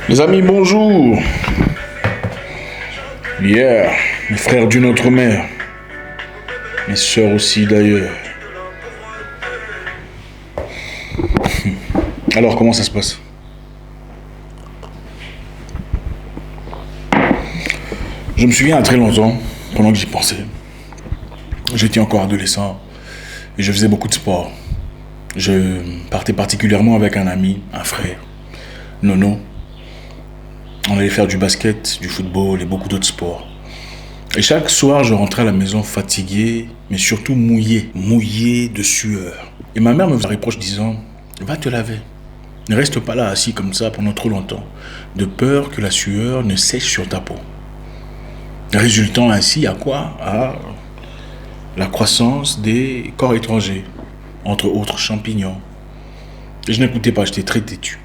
Les amis, bonjour. Yeah, mes frères d'une autre mère. Mes sœurs aussi d'ailleurs. Alors, comment ça se passe? Je me souviens à très longtemps, pendant que j'y pensais. J'étais encore adolescent et je faisais beaucoup de sport. Je partais particulièrement avec un ami, un frère, Nono. On allait faire du basket, du football et beaucoup d'autres sports. Et chaque soir, je rentrais à la maison fatigué, mais surtout mouillé de sueur. Et ma mère me faisait reproche disant, va te laver. Ne reste pas là assis comme ça pendant trop longtemps, de peur que la sueur ne sèche sur ta peau. Résultant ainsi à quoi? À la croissance des corps étrangers, entre autres champignons. Et je n'écoutais pas, j'étais très têtu.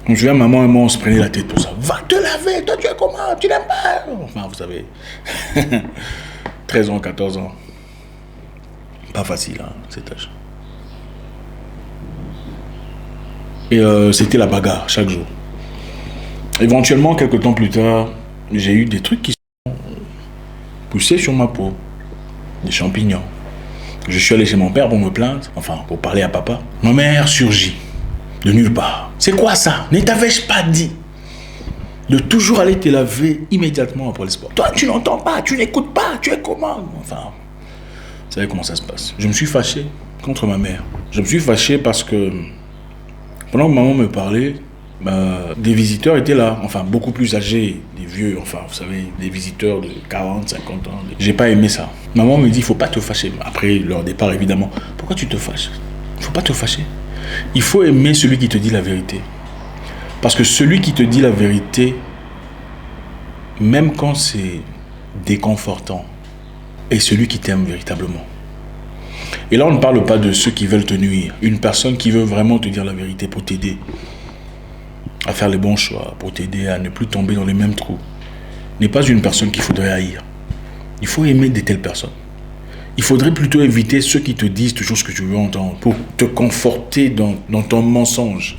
Je me souviens, maman et moi, on se prenait la tête pour ça. Va te laver, toi tu es comment? Tu n'aimes pas? Enfin, vous savez, 13 ans, 14 ans. Pas facile, hein, cet âge. Et c'était la bagarre, chaque jour. Éventuellement, quelques temps plus tard, j'ai eu des trucs qui sont poussés sur ma peau. Des champignons. Je suis allé chez mon père pour me plaindre, enfin, pour parler à papa. Ma mère surgit. De nulle part. C'est quoi ça? Ne t'avais-je pas dit de toujours aller te laver immédiatement après le sport? Toi, tu n'entends pas, tu n'écoutes pas, tu es comment? Enfin, vous savez comment ça se passe. Je me suis fâché contre ma mère. Je me suis fâché parce que pendant que maman me parlait, des visiteurs étaient là. Enfin, beaucoup plus âgés, des vieux, enfin, vous savez, des visiteurs de 40, 50 ans. J'ai pas aimé ça. Maman me dit, il faut pas te fâcher. Après leur départ, évidemment. Pourquoi tu te fâches? Il faut pas te fâcher. Il faut aimer celui qui te dit la vérité. Parce que celui qui te dit la vérité, même quand c'est déconfortant, est celui qui t'aime véritablement. Et là, on ne parle pas de ceux qui veulent te nuire. Une personne qui veut vraiment te dire la vérité pour t'aider à faire les bons choix, pour t'aider à ne plus tomber dans les mêmes trous, n'est pas une personne qu'il faudrait haïr. Il faut aimer de telles personnes. Il faudrait plutôt éviter ceux qui te disent toujours ce que tu veux entendre pour te conforter dans ton mensonge.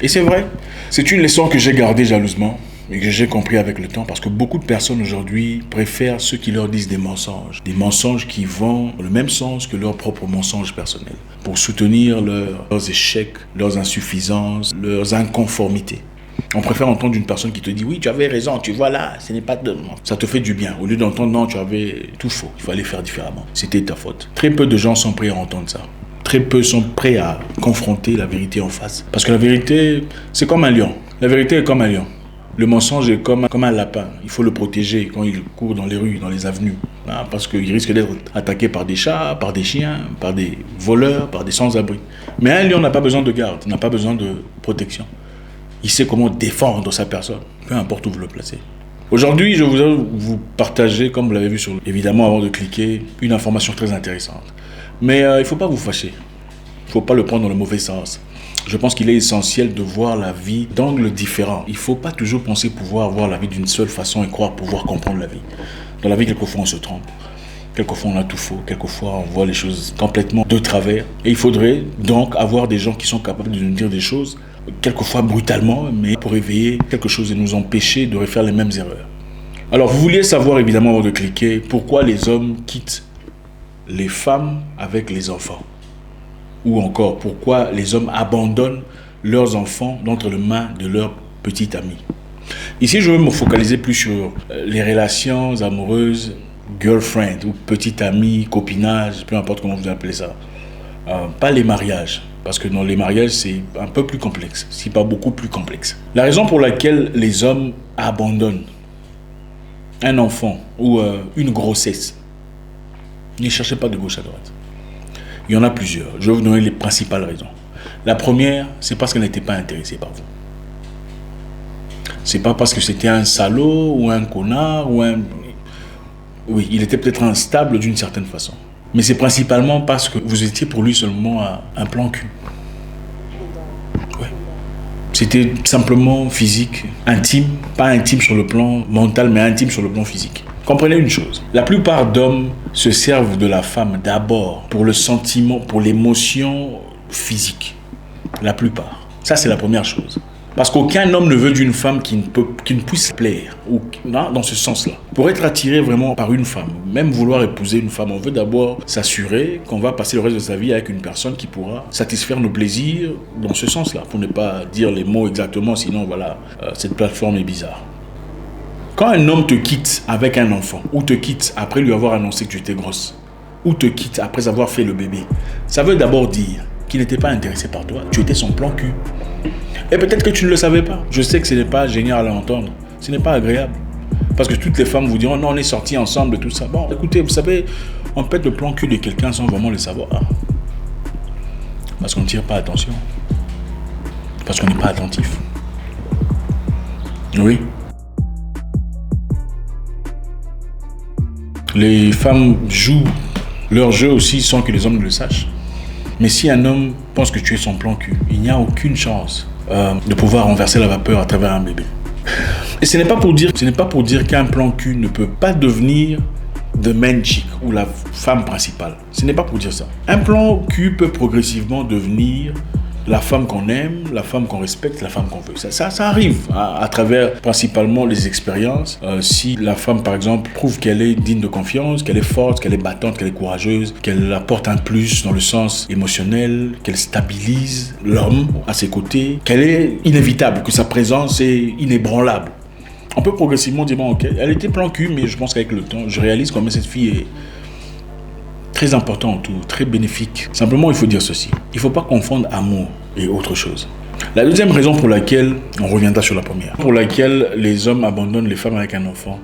Et c'est vrai, c'est une leçon que j'ai gardée jalousement et que j'ai compris avec le temps parce que beaucoup de personnes aujourd'hui préfèrent ceux qui leur disent des mensonges qui vont dans le même sens que leurs propres mensonges personnels pour soutenir leurs échecs, leurs insuffisances, leurs inconformités. On préfère entendre une personne qui te dit « Oui, tu avais raison, tu vois là, ce n'est pas de... » Ça te fait du bien. Au lieu d'entendre « Non, tu avais tout faux, il fallait faire différemment. C'était ta faute. » Très peu de gens sont prêts à entendre ça. Très peu sont prêts à confronter la vérité en face. Parce que la vérité, c'est comme un lion. La vérité est comme un lion. Le mensonge est comme un lapin. Il faut le protéger quand il court dans les rues, dans les avenues. Parce qu'il risque d'être attaqué par des chats, par des chiens, par des voleurs, par des sans-abri. Mais un lion n'a pas besoin de garde, n'a pas besoin de protection. Il sait comment défendre sa personne, peu importe où vous le placez. Aujourd'hui, je voudrais vous partager, comme vous l'avez vu évidemment avant de cliquer, une information très intéressante. Mais il ne faut pas vous fâcher. Il ne faut pas le prendre dans le mauvais sens. Je pense qu'il est essentiel de voir la vie d'angles différents. Il ne faut pas toujours penser pouvoir voir la vie d'une seule façon et croire pouvoir comprendre la vie. Dans la vie, quelquefois, on se trompe. Quelquefois, on a tout faux. Quelquefois, on voit les choses complètement de travers. Et il faudrait donc avoir des gens qui sont capables de nous dire des choses quelquefois brutalement, mais pour éveiller quelque chose et nous empêcher de refaire les mêmes erreurs. Alors, vous vouliez savoir, évidemment, avant de cliquer, pourquoi les hommes quittent les femmes avec les enfants. Ou encore, pourquoi les hommes abandonnent leurs enfants d'entre les mains de leur petite amie. Ici, je veux me focaliser plus sur les relations amoureuses, girlfriend, ou petite amie, copinage, peu importe comment vous appelez ça. Pas les mariages. Parce que dans les mariages, c'est un peu plus complexe, si pas beaucoup plus complexe. La raison pour laquelle les hommes abandonnent un enfant ou une grossesse, ne cherchez pas de gauche à droite. Il y en a plusieurs. Je vais vous donner les principales raisons. La première, c'est parce qu'elle n'était pas intéressée par vous. C'est pas parce que c'était un salaud ou un connard ou un... Oui, il était peut-être instable d'une certaine façon. Mais c'est principalement parce que vous étiez pour lui seulement un plan cul. Ouais. C'était simplement physique, intime, pas intime sur le plan mental, mais intime sur le plan physique. Comprenez une chose, la plupart d'hommes se servent de la femme d'abord pour le sentiment, pour l'émotion physique. La plupart. Ça, c'est la première chose. Parce qu'aucun homme ne veut d'une femme qui ne puisse plaire, ou non, dans ce sens-là. Pour être attiré vraiment par une femme, même vouloir épouser une femme, on veut d'abord s'assurer qu'on va passer le reste de sa vie avec une personne qui pourra satisfaire nos plaisirs dans ce sens-là, pour ne pas dire les mots exactement, sinon voilà, cette plateforme est bizarre. Quand un homme te quitte avec un enfant, ou te quitte après lui avoir annoncé que tu étais grosse, ou te quitte après avoir fait le bébé, ça veut d'abord dire qu'il n'était pas intéressé par toi, tu étais son plan cul. Et peut-être que tu ne le savais pas. Je sais que ce n'est pas génial à entendre. Ce n'est pas agréable. Parce que toutes les femmes vous diront, non, on est sortis ensemble et tout ça. Bon, écoutez, vous savez, on pète le plan cul de quelqu'un sans vraiment le savoir. Parce qu'on ne tire pas attention. Parce qu'on n'est pas attentif. Oui. Les femmes jouent leur jeu aussi sans que les hommes ne le sachent. Mais si un homme pense que tu es son plan cul, il n'y a aucune chance de pouvoir renverser la vapeur à travers un bébé. Et ce n'est pas pour dire qu'un plan cul ne peut pas devenir the main chick ou la femme principale. Ce n'est pas pour dire ça. Un plan cul peut progressivement devenir la femme qu'on aime, la femme qu'on respecte, la femme qu'on veut. Ça arrive à travers principalement les expériences. Si la femme, par exemple, prouve qu'elle est digne de confiance, qu'elle est forte, qu'elle est battante, qu'elle est courageuse, qu'elle apporte un plus dans le sens émotionnel, qu'elle stabilise l'homme à ses côtés, qu'elle est inévitable, que sa présence est inébranlable. On peut progressivement dire, bon, ok, elle était plan cul, mais je pense qu'avec le temps, je réalise combien cette fille est très important autour, très bénéfique. Simplement, il faut dire ceci. Il ne faut pas confondre amour et autre chose. La deuxième raison pour laquelle, on reviendra sur la première, pour laquelle les hommes abandonnent les femmes avec un enfant,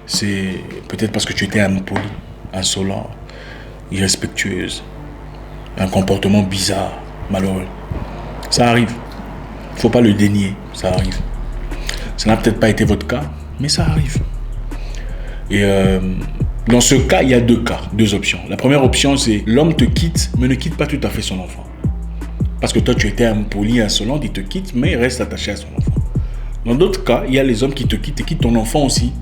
c'est peut-être parce que tu étais impoli, insolent, irrespectueuse, un comportement bizarre, malheureux. Ça arrive. Il ne faut pas le dénier, ça arrive. Ça n'a peut-être pas été votre cas, mais ça arrive. Et dans ce cas, il y a deux options. La première option, c'est l'homme te quitte, mais ne quitte pas tout à fait son enfant. Parce que toi, tu étais impoli, insolent, il te quitte, mais il reste attaché à son enfant. Dans d'autres cas, il y a les hommes qui te quittent et quittent ton enfant aussi.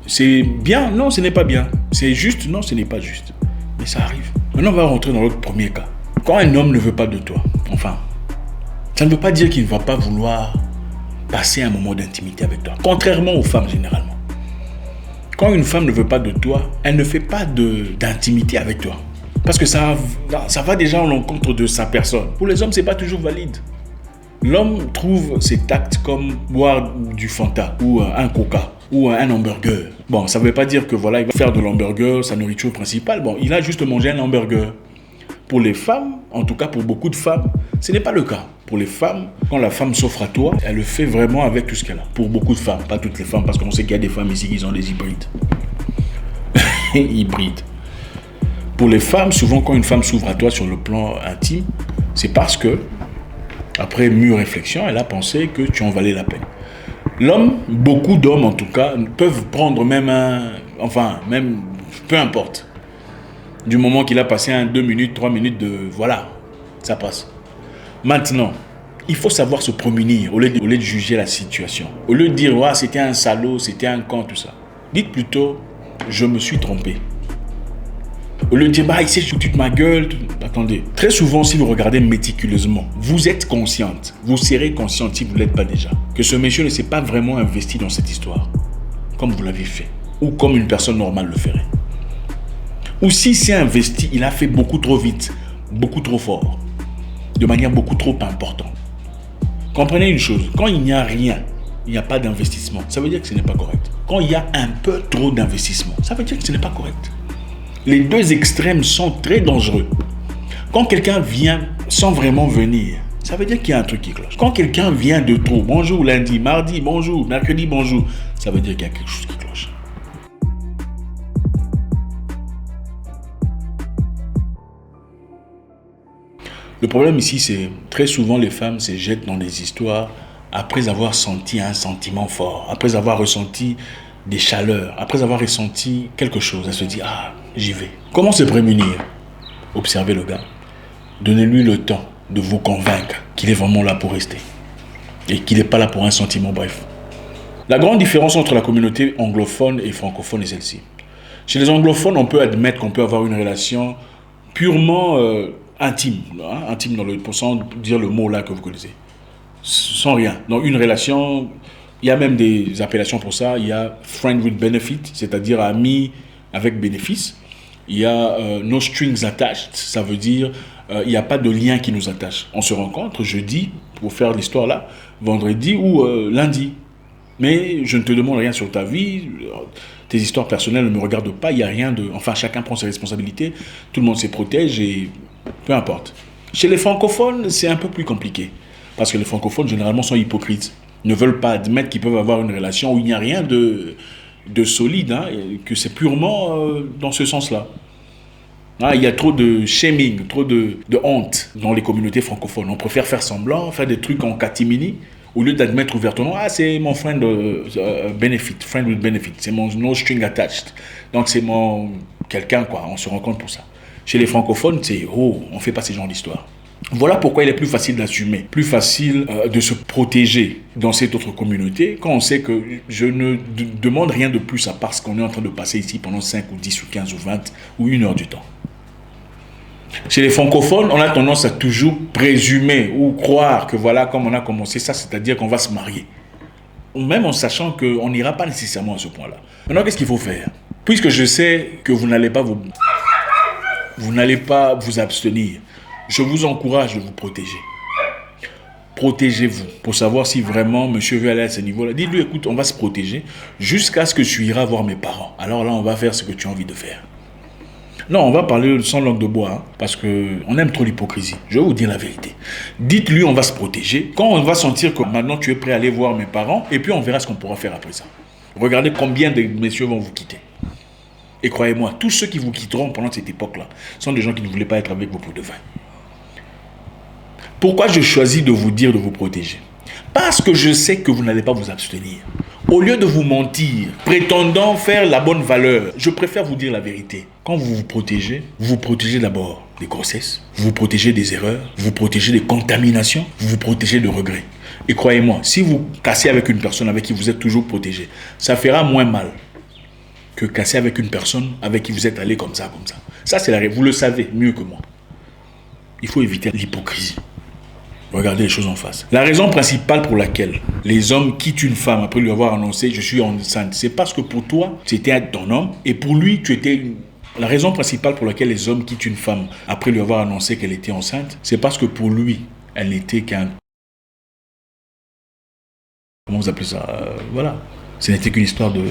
C'est bien? Non, ce n'est pas bien. C'est juste? Non, ce n'est pas juste. Mais ça arrive. Maintenant, on va rentrer dans l'autre premier cas. Quand un homme ne veut pas de toi, enfin, ça ne veut pas dire qu'il ne va pas vouloir passer un moment d'intimité avec toi. Contrairement aux femmes, généralement. Quand une femme ne veut pas de toi, elle ne fait pas d'intimité avec toi. Parce que ça va déjà à l'encontre de sa personne. Pour les hommes, ce n'est pas toujours valide. L'homme trouve ses actes comme boire du Fanta ou un Coca ou un hamburger. Bon, ça ne veut pas dire que voilà, il va faire de l'hamburger sa nourriture principale. Bon, il a juste mangé un hamburger. Pour les femmes, en tout cas pour beaucoup de femmes, ce n'est pas le cas. Pour les femmes, quand la femme s'offre à toi, elle le fait vraiment avec tout ce qu'elle a. Pour beaucoup de femmes, pas toutes les femmes, parce qu'on sait qu'il y a des femmes ici qui ont des hybrides. Hybrides. Pour les femmes, souvent quand une femme s'ouvre à toi sur le plan intime, c'est parce que, après mûre réflexion, elle a pensé que tu en valais la peine. L'homme, beaucoup d'hommes en tout cas, peuvent prendre même même, peu importe. Du moment qu'il a passé 2 minutes, 3 minutes de... Voilà, ça passe. Maintenant, il faut savoir se prémunir au lieu de juger la situation. Au lieu de dire, ouais, c'était un salaud, c'était un con, tout ça. Dites plutôt, je me suis trompé. Au lieu de dire, bah, il s'est foutu de ma gueule. Attendez, très souvent, si vous regardez méticuleusement, vous êtes consciente, vous serez consciente si vous ne l'êtes pas déjà, que ce monsieur ne s'est pas vraiment investi dans cette histoire, comme vous l'avez fait, ou comme une personne normale le ferait. Ou s'il s'est investi, il a fait beaucoup trop vite, beaucoup trop fort, de manière beaucoup trop importante. Comprenez une chose, quand il n'y a rien, il n'y a pas d'investissement, ça veut dire que ce n'est pas correct. Quand il y a un peu trop d'investissement, ça veut dire que ce n'est pas correct. Les deux extrêmes sont très dangereux. Quand quelqu'un vient sans vraiment venir, ça veut dire qu'il y a un truc qui cloche. Quand quelqu'un vient de trop, bonjour lundi, mardi, bonjour, mercredi, bonjour, ça veut dire qu'il y a quelque chose qui cloche. Le problème ici, c'est très souvent les femmes se jettent dans des histoires après avoir senti un sentiment fort, après avoir ressenti des chaleurs, après avoir ressenti quelque chose. Elle se dit, ah, j'y vais. Comment se prémunir? Observez le gars. Donnez-lui le temps de vous convaincre qu'il est vraiment là pour rester et qu'il n'est pas là pour un sentiment bref. La grande différence entre la communauté anglophone et francophone est celle-ci. Chez les anglophones, on peut admettre qu'on peut avoir une relation purement intime dans le, pour sans dire le mot là que vous connaissez. sans rien. Donc une relation, il y a même des appellations pour ça. Il y a friend with benefit, c'est-à-dire ami avec bénéfice. Il y a no strings attached, ça veut dire il n'y a pas de lien qui nous attache. On se rencontre jeudi pour faire l'histoire là, vendredi ou lundi. Mais je ne te demande rien sur ta vie, tes histoires personnelles ne me regardent pas, il n'y a rien de... Enfin, chacun prend ses responsabilités, tout le monde se protège et peu importe. Chez les francophones, c'est un peu plus compliqué. Parce que les francophones, généralement, sont hypocrites. Ne veulent pas admettre qu'ils peuvent avoir une relation où il n'y a rien de solide, hein, et que c'est purement dans ce sens-là. Ah, il y a trop de shaming, trop de honte dans les communautés francophones. On préfère faire semblant, faire des trucs en catimini, au lieu d'admettre ouvertement, ah, c'est mon friend benefit, friend with benefit, c'est mon no string attached. Donc c'est mon quelqu'un, quoi, on se rend compte pour ça. Chez les francophones, c'est, oh, on ne fait pas ce genre d'histoire. Voilà pourquoi il est plus facile d'assumer, plus facile de se protéger dans cette autre communauté, quand on sait que je ne demande rien de plus à part ce qu'on est en train de passer ici pendant 5 ou 10 ou 15 ou 20 ou 1 heure du temps. Chez les francophones, on a tendance à toujours présumer ou croire que voilà, comme on a commencé ça, c'est-à-dire qu'on va se marier. Même en sachant qu'on n'ira pas nécessairement à ce point-là. Maintenant, qu'est-ce qu'il faut faire? Puisque je sais que vous n'allez pas vous abstenir, je vous encourage de vous protéger. Protégez-vous pour savoir si vraiment monsieur veut aller à ce niveau-là. Dites-lui, écoute, on va se protéger jusqu'à ce que tu iras voir mes parents. Alors là, on va faire ce que tu as envie de faire. Non, on va parler sans langue de bois, hein, parce qu'on aime trop l'hypocrisie. Je vais vous dire la vérité. Dites-lui, on va se protéger. Quand on va sentir que maintenant tu es prêt à aller voir mes parents, et puis on verra ce qu'on pourra faire après ça. Regardez combien de messieurs vont vous quitter. Et croyez-moi, tous ceux qui vous quitteront pendant cette époque-là sont des gens qui ne voulaient pas être avec vous pour de vrai. Pourquoi je choisis de vous dire de vous protéger? Parce que je sais que vous n'allez pas vous abstenir. Au lieu de vous mentir, prétendant faire la bonne valeur, je préfère vous dire la vérité. Quand vous vous protégez d'abord des grossesses, vous vous protégez des erreurs, vous vous protégez des contaminations, vous vous protégez de regrets. Et croyez-moi, si vous cassez avec une personne avec qui vous êtes toujours protégé, ça fera moins mal que casser avec une personne avec qui vous êtes allé comme ça, comme ça. Ça, c'est la règle. Vous le savez mieux que moi. Il faut éviter l'hypocrisie. Regardez les choses en face. La raison principale pour laquelle les hommes quittent une femme après lui avoir annoncé « je suis enceinte », c'est parce que pour toi, c'était ton homme et pour lui, tu étais une... La raison principale pour laquelle les hommes quittent une femme après lui avoir annoncé qu'elle était enceinte, c'est parce que pour lui, elle n'était qu'un... Comment vous appelez ça? Voilà. Ce n'était qu'une histoire de...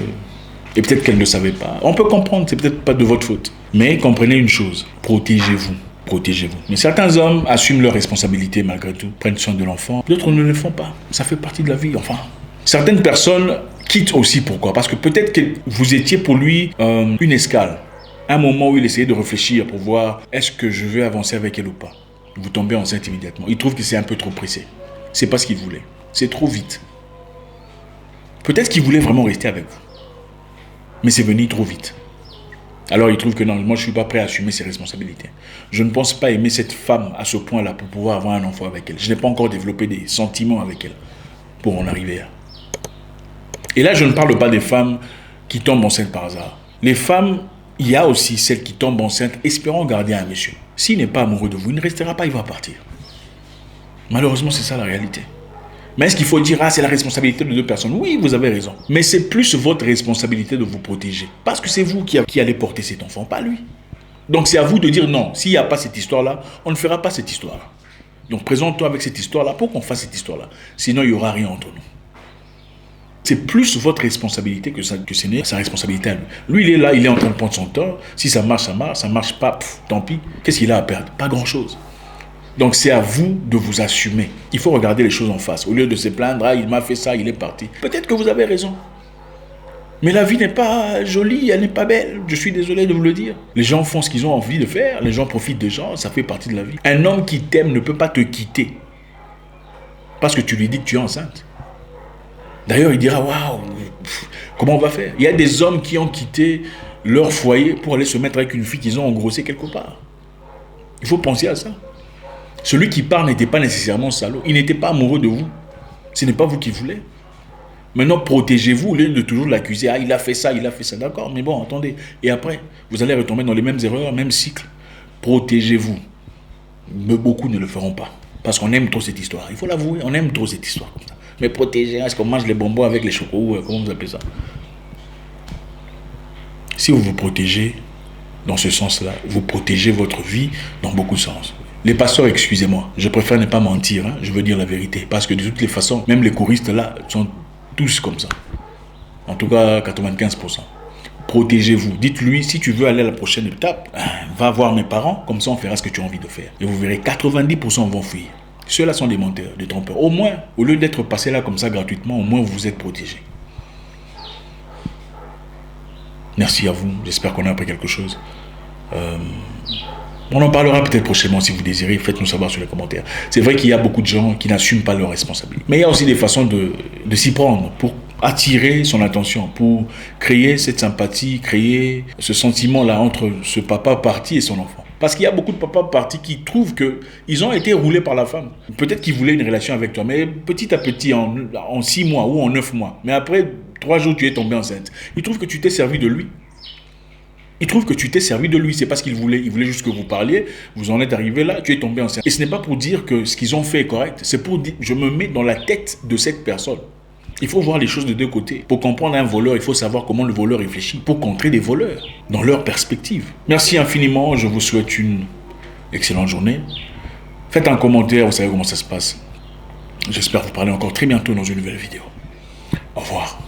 Et peut-être qu'elle ne le savait pas. On peut comprendre, c'est peut-être pas de votre faute. Mais comprenez une chose, protégez-vous. Protégez-vous. Mais certains hommes assument leurs responsabilités malgré tout, prennent soin de l'enfant. D'autres ne le font pas. Ça fait partie de la vie, enfin. Certaines personnes quittent aussi, pourquoi? Parce que peut-être que vous étiez pour lui une escale. Un moment où il essayait de réfléchir pour voir est-ce que je vais avancer avec elle ou pas. Vous tombez enceinte immédiatement. Il trouve que c'est un peu trop pressé. C'est pas ce qu'il voulait. C'est trop vite. Peut-être qu'il voulait vraiment rester avec vous. Mais c'est venu trop vite. Alors il trouve que non, moi je ne suis pas prêt à assumer ses responsabilités. Je ne pense pas aimer cette femme à ce point-là pour pouvoir avoir un enfant avec elle. Je n'ai pas encore développé des sentiments avec elle pour en arriver là. Et là, je ne parle pas des femmes qui tombent enceintes par hasard. Les femmes, il y a aussi celles qui tombent enceintes espérant garder un monsieur. S'il n'est pas amoureux de vous, il ne restera pas, il va partir. Malheureusement, c'est ça la réalité. Mais est-ce qu'il faut dire, ah, c'est la responsabilité de deux personnes? Oui, vous avez raison. Mais c'est plus votre responsabilité de vous protéger. Parce que c'est vous qui allez porter cet enfant, pas lui. Donc c'est à vous de dire non. S'il n'y a pas cette histoire-là, on ne fera pas cette histoire-là. Donc présente-toi avec cette histoire-là pour qu'on fasse cette histoire-là. Sinon, il n'y aura rien entre nous. C'est plus votre responsabilité que ce n'est sa responsabilité à lui. Lui, il est là, il est en train de prendre son temps. Si ça marche, ça marche. Ça ne marche pas, tant pis. Qu'est-ce qu'il a à perdre? Pas grand-chose. Donc c'est à vous de vous assumer. Il faut regarder les choses en face. Au lieu de se plaindre, ah, il m'a fait ça, il est parti. Peut-être que vous avez raison. Mais la vie n'est pas jolie, elle n'est pas belle. Je suis désolé de vous le dire. Les gens font ce qu'ils ont envie de faire. Les gens profitent des gens, ça fait partie de la vie. Un homme qui t'aime ne peut pas te quitter. Parce que tu lui dis que tu es enceinte. D'ailleurs, il dira, waouh, comment on va faire? Il y a des hommes qui ont quitté leur foyer pour aller se mettre avec une fille qu'ils ont engrossée quelque part. Il faut penser à ça. Celui qui part n'était pas nécessairement salaud. Il n'était pas amoureux de vous. Ce n'est pas vous qui voulez. Maintenant, protégez-vous au lieu de toujours l'accuser. Ah, il a fait ça, d'accord. Mais bon, attendez. Et après, vous allez retomber dans les mêmes erreurs, même cycle. Protégez-vous. Mais beaucoup ne le feront pas. Parce qu'on aime trop cette histoire. Il faut l'avouer, on aime trop cette histoire. Mais protéger, est-ce qu'on mange les bonbons avec les chocos, comment vous appelez ça? Si vous vous protégez dans ce sens-là, vous protégez votre vie dans beaucoup de sens. Les pasteurs, excusez-moi, je préfère ne pas mentir, hein, je veux dire la vérité. Parce que de toutes les façons, même les choristes là sont tous comme ça. En tout cas, 95%. Protégez-vous. Dites-lui, si tu veux aller à la prochaine étape, va voir mes parents, comme ça on fera ce que tu as envie de faire. Et vous verrez, 90% vont fuir. Ceux-là sont des menteurs, des trompeurs. Au moins, au lieu d'être passé là comme ça gratuitement, au moins vous êtes protégés. Merci à vous, j'espère qu'on a appris quelque chose. On en parlera peut-être prochainement si vous désirez, faites-nous savoir sur les commentaires. C'est vrai qu'il y a beaucoup de gens qui n'assument pas leurs responsabilités. Mais il y a aussi des façons de s'y prendre pour attirer son attention, pour créer cette sympathie, créer ce sentiment-là entre ce papa parti et son enfant. Parce qu'il y a beaucoup de papas partis qui trouvent qu'ils ont été roulés par la femme. Peut-être qu'ils voulaient une relation avec toi, mais petit à petit, en 6 mois ou en 9 mois, mais après 3 jours, tu es tombé enceinte. Ils trouvent que tu t'es servi de lui. Il trouve que tu t'es servi de lui, c'est parce qu'il voulait juste que vous parliez, vous en êtes arrivé là, tu es tombé enceinte. Et ce n'est pas pour dire que ce qu'ils ont fait est correct, c'est pour dire, je me mets dans la tête de cette personne. Il faut voir les choses de deux côtés. Pour comprendre un voleur, il faut savoir comment le voleur réfléchit, pour contrer des voleurs, dans leur perspective. Merci infiniment, je vous souhaite une excellente journée. Faites un commentaire, vous savez comment ça se passe. J'espère vous parler encore très bientôt dans une nouvelle vidéo. Au revoir.